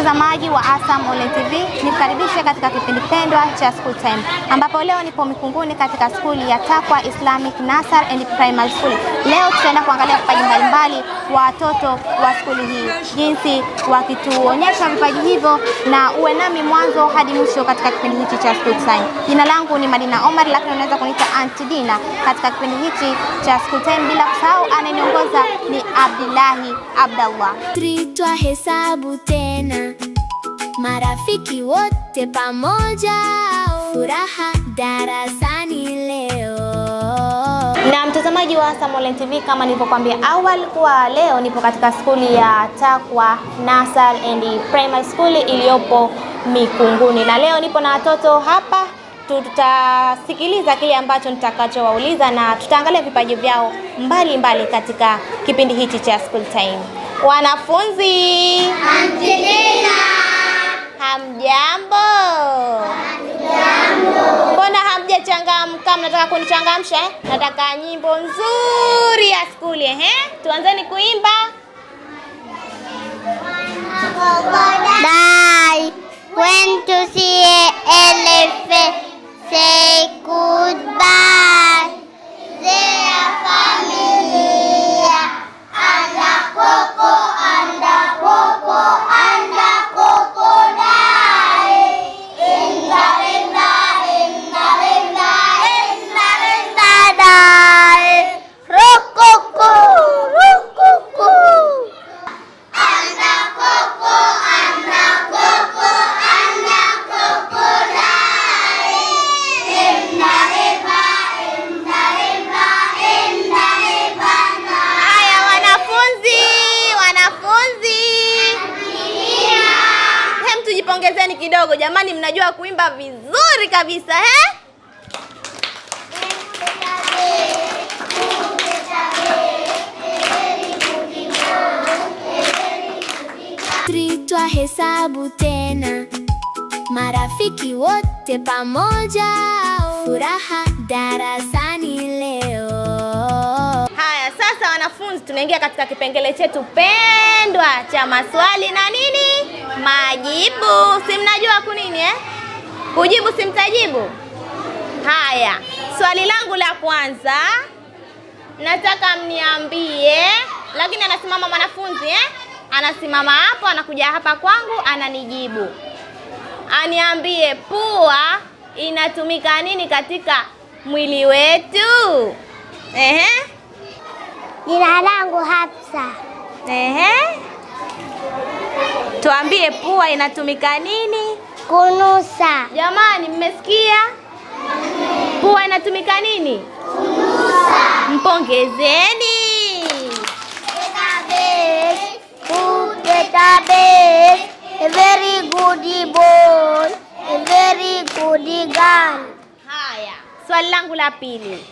Mtazamaji wa ASAM Online TV, nikukaribishe katika kipindi pendwa cha School Time, ambapo leo nipo Mikunguni katika skuli ya Taqwa Islamic Nursery and Primary School. Leo tutaenda kuangalia vipaji mbalimbali wa watoto wa skuli hii, jinsi wakituonyesha vipaji hivyo, na uwe nami mwanzo hadi mwisho katika kipindi hichi cha School Time. Jina langu ni Madina Omar, lakini unaweza kuniita Auntie Dina katika kipindi hichi cha School Time, bila kusahau anayeniongoza ni Abdillahi Abdallah. Hesabu tena, marafiki wote pamoja, furaha darasani leo. Na mtazamaji wa ASAM Online TV, kama nilivyokuambia awali kuwa leo nipo katika skuli ya Taqwa Nursery and Primary School iliyopo Mikunguni, na leo nipo na watoto hapa. Tutasikiliza kile ambacho nitakachowauliza na tutaangalia vipaji vyao mbalimbali katika kipindi hichi cha School Time. Wanafunzi, hamjambo? Mbona hamjachangamka? Mnataka kunichangamsha? Nataka nyimbo nzuri ya skuli, tuanzeni kuimba. Bye. When to see an elephant, say goodbye. They are familiar. Anda koko, anda koko, anda crocodile. Inda, inda, inda, inda, inda, inda, die. Rokoko, rokoko. Anda koko, anda koko, anda crocodile. Inda, inda, inda, inda, inda, inda. Haya wanafunzi, tujipongezeni kidogo jamani, mnajua kuimba vizuri kabisa, Twa hesabu tena, marafiki wote pamoja, furaha darasani leo. Haya sasa wanafunzi, tunaingia katika kipengele chetu pendwa cha maswali na nini? Majibu. Si mnajua kunini kujibu si mtajibu? Haya, swali langu la kwanza nataka mniambie, lakini anasimama mwanafunzi anasimama hapo, anakuja hapa kwangu, ananijibu. Aniambie pua inatumika nini katika mwili wetu? Jina langu Hafsa. Tuambie pua inatumika nini? Kunusa. Jamani, mmesikia? Pua inatumika nini? Kunusa. Mpongezeni. Database, a very good boy, a very good girl. Haya, swali langu la pili.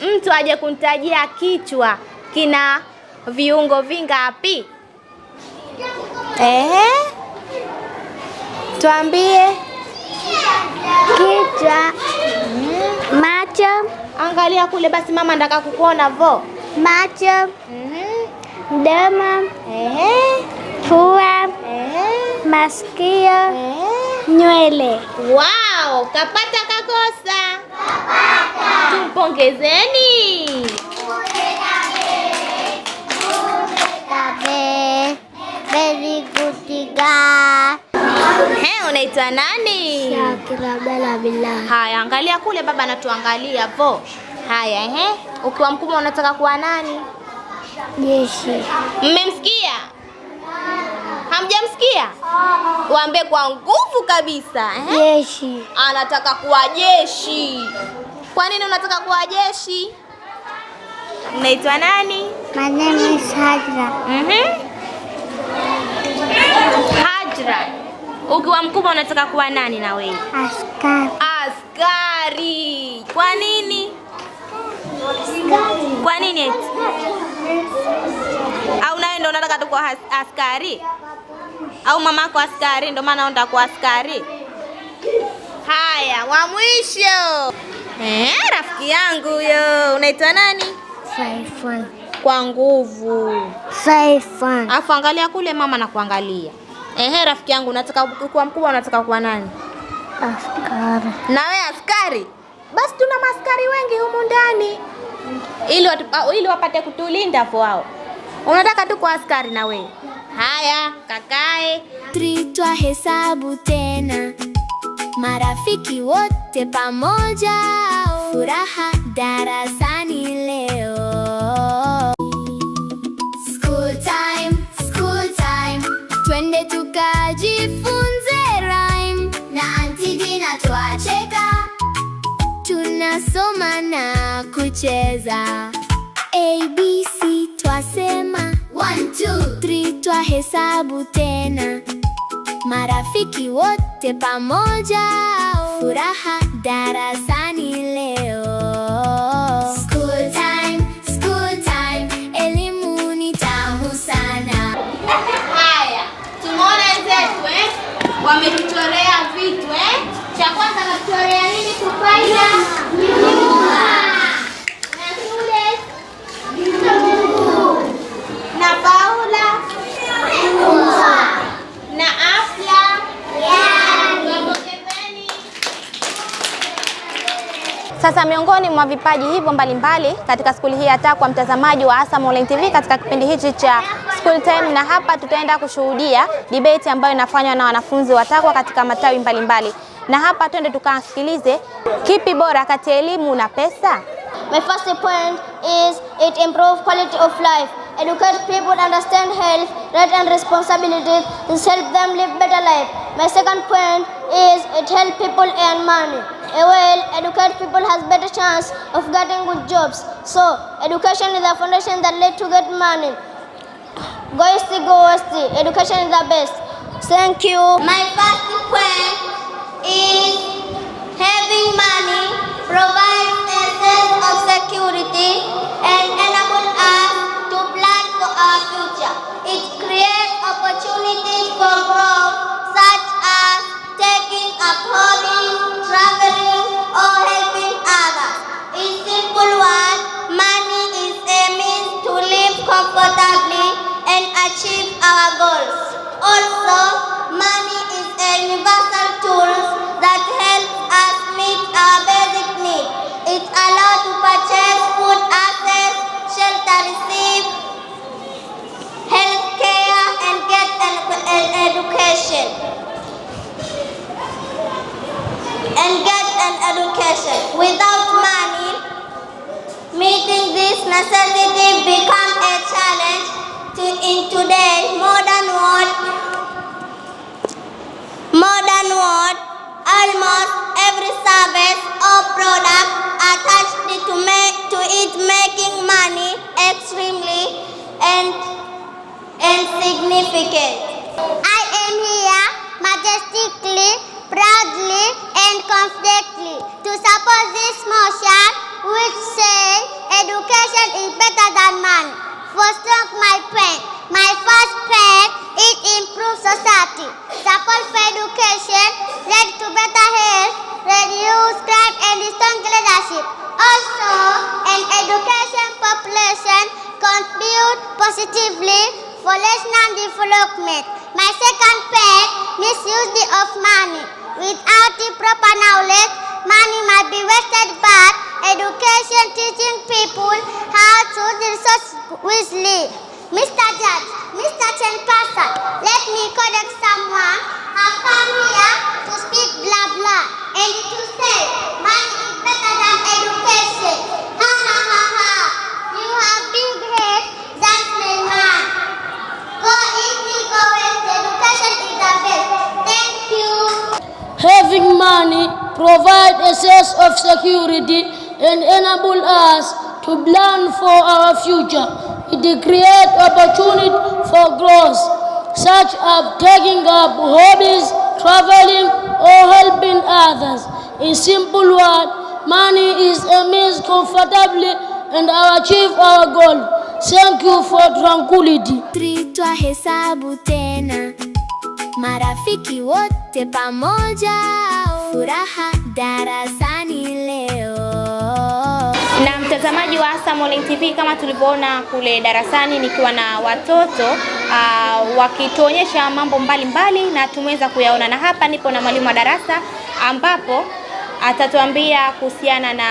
Mtu aje kunitajia kichwa kina viungo vingapi? Tuambie. Kichwa, macho. Angalia kule basi, mama nataka kukuona vo. Macho, mdomo, pua, masikio, nywele. Wow, kapata kakosa? Kapata. Tumpongezeni. Very good girl. Unaitwa nani? Shakira Billah. Haya, angalia kule baba anatuangalia vo. Haya, ukiwa mkubwa unataka kuwa nani? Jeshi. Mmemsikia? Hamjamsikia? Waambie kwa nguvu kabisa. Jeshi. Anataka kuwa jeshi. Kwa nini unataka kuwa jeshi? Unaitwa nani? My name is Hajra. Hajra. Ukiwa mkubwa unataka kuwa nani na wewe? Askari. Askari. Kwa nini? Kwa nini eti? Au nawe ndio unataka tu kuwa askari? Au mamako askari ndio maana unataka kuwa askari? Haya, wa mwisho. Rafiki yangu huyo. Unaitwa nani? Saifan. Kwa nguvu. Saifan. Afu angalia kule mama na kuangalia. Rafiki yangu, unataka kuwa mkubwa, unataka kuwa nani? Askari. Na wewe askari? Basi tuna maaskari wengi humu ndani. Ili wapate kutulinda wao. Unataka tu kuwa askari na wewe? Haya, kakae. Twahesabu tena, marafiki wote pamoja, furaha darasani leo. School time, twende tukajifunze rhyme, na Auntie Dina twacheka, tunasoma na kucheza. ABC twasema 1, 2, 3, twahesabu tena, marafiki wote pamoja, furaha darasani leo. School time, elimu ni tamu sana. Haya, tumeona wenzetu wametuchorea vitu Cha kwanza natuchorea nini? Tufaida nyumba. Na shule na Paula na afya Sasa miongoni mwa vipaji hivyo mbalimbali katika skuli hii ya TAKWA, mtazamaji wa ASAM Online TV, katika kipindi hichi cha School Time, na hapa tutaenda kushuhudia debate ambayo inafanywa na wanafunzi wa TAKWA katika matawi mbalimbali. Na hapa twende tukasikilize kipi bora kati ya elimu na pesa. My first point is it improves quality of life. Educate people understand health, rights and responsibilities. This help them live better life. My second point is it help people earn money. A well-educated people has better chance of getting good jobs. So, education is the foundation that leads to get money. Go West. Education is the best. Thank you. My first point is having money provides a sense of security and enable us to plan for our future. It creates opportunities for growth, such as taking up hobbies, traveling, or helping others. In simple words, money is a means to live comfortably and achieve our goals. Also, money is a universal tool that helps us meet our basic needs. It allows to purchase food, access, shelter, receive health care, and get an education. Without money, meeting this necessity becomes a challenge in today's modern world. Almost every service or product attached to it, making money extremely insignificant. I am here majestically, proudly, and confidently to support this motion which says education is better than money. For strong my point. My first point is improve society. Support for education lead to better health, reduce crime, and strong leadership. Also, an education population contribute positively for national development. My second point, misuse of money. Without the proper knowledge, money might be wasted, but education teaching people how to use the resources wisely. Mr. Judge, Mr. Chairperson, let me correct someone. I come here to speak blah blah and to say money is better than education. Ha ha ha ha. You have big head, that's my man. Go easy, go west. Education is the best. Thank you. Having money provides a sense of security and enable us to plan for our future. It creates opportunity for growth, such as taking up hobbies, traveling, or helping others. In simple words, money is a means comfortably and achieve our goal. Thank you for tranquility. Twahesabu tena, marafiki wote pamoja, furaha darasani leo. Na mtazamaji wa ASAM Online TV, kama tulivyoona kule darasani nikiwa na watoto wakituonyesha mambo mbalimbali na tumeweza kuyaona, na hapa nipo na mwalimu wa darasa ambapo atatuambia kuhusiana na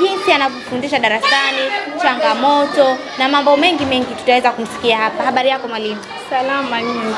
jinsi anavyofundisha darasani, changamoto na mambo mengi tutaweza kumsikia hapa. Habari yako mwalimu? Salama nyinyi.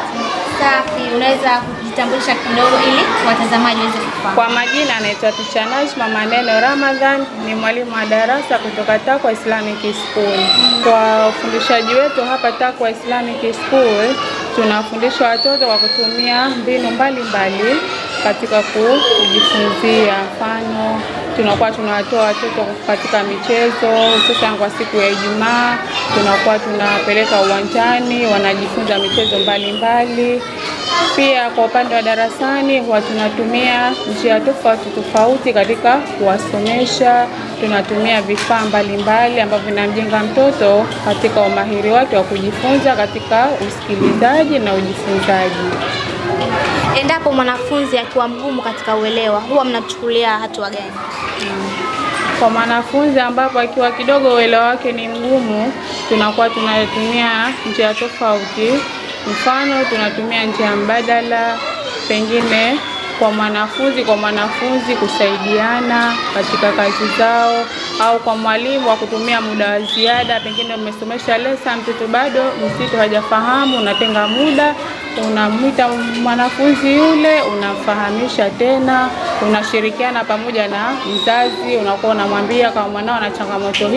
Safi. Unaweza kujitambulisha kidogo ili watazamaji waweze kufahamu? Kwa majina anaitwa Teacher Najma Maneno Ramadhan, ni mwalimu wa darasa kutoka Takwa Islamic School. Kwa ufundishaji wetu hapa Takwa Islamic School, tunafundisha watoto kwa kutumia mbinu mbalimbali katika kujifunzia. Mfano, tunakuwa tunawatoa watoto katika michezo, hususan kwa siku ya Ijumaa tunakuwa tunapeleka uwanjani, wanajifunza michezo mbalimbali. Pia kwa upande wa darasani huwa tunatumia njia tofauti katika kuwasomesha. Tunatumia vifaa mbalimbali ambavyo vinamjenga mtoto katika umahiri wake wa kujifunza katika usikilizaji na ujifunzaji. Endapo mwanafunzi akiwa mgumu katika uelewa, huwa mnachukulia hatua gani? Kwa mwanafunzi ambapo akiwa kidogo uelewa wake ni mgumu, tunakuwa tunatumia njia tofauti. Mfano, tunatumia njia mbadala, pengine kwa mwanafunzi kusaidiana katika kazi zao, au kwa mwalimu wa kutumia muda wa ziada. Pengine umesomesha lesson, mtoto bado mzito hajafahamu, unatenga muda, unamwita mwanafunzi yule, unafahamisha tena, unashirikiana pamoja na mzazi, unakuwa unamwambia kama mwanao ana changamoto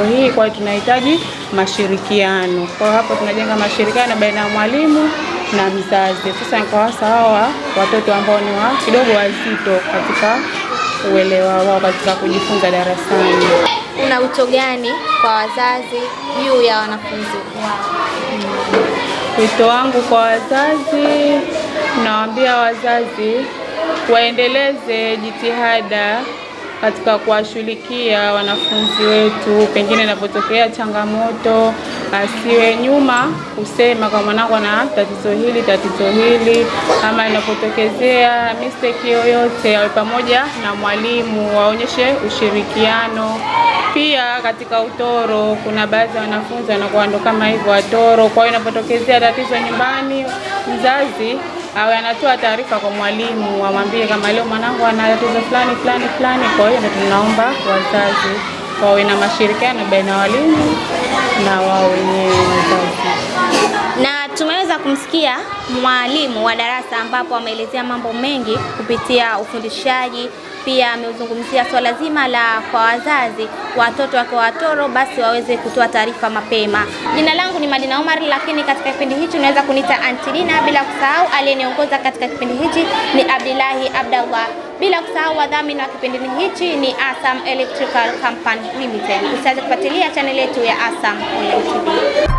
hii, kwa hiyo tunahitaji mashirikiano. Kwa hapo tunajenga mashirikiano baina ya mwalimu na mzazi. Sasa kwa hawa watoto ambao ni kidogo wazito katika uelewa wao katika kujifunza darasani. Una wito gani kwa wazazi juu ya wanafunzi wao? Wito wangu kwa wazazi, nawaambia wazazi waendeleze jitihada katika kuwashughulikia wanafunzi wetu. Pengine inapotokea changamoto, asiwe nyuma kusema kwa mwanangu ana tatizo hili, ama inapotokezea mistake yoyote, awe pamoja na mwalimu, waonyeshe ushirikiano. Pia katika utoro, kuna baadhi ya wanafunzi wanakuwa ndo kama hivyo watoro. Kwa hiyo inapotokezea tatizo nyumbani, mzazi awe anatoa taarifa kwa mwalimu, amwambie kama leo mwanangu ana tatizo fulani. Kwa hiyo tunaomba wazazi wawe na mashirikiano baina ya walimu na wao wenyewe wazazi. Na tumeweza kumsikia mwalimu wa darasa ambapo ameelezea mambo mengi kupitia ufundishaji. Pia ameuzungumzia swala zima la kwa wazazi, watoto wakiwa watoro basi waweze kutoa taarifa mapema. Jina langu ni Madina Omar, lakini katika kipindi hichi unaweza kuniita Aunty Dina, bila kusahau aliyeniongoza katika kipindi hichi ni Abdillahi Abdallah. Bila kusahau wadhamini wa kipindi hichi ni Asam Electrical Company Limited. Usiache kufuatilia channel yetu ya Asam Online TV.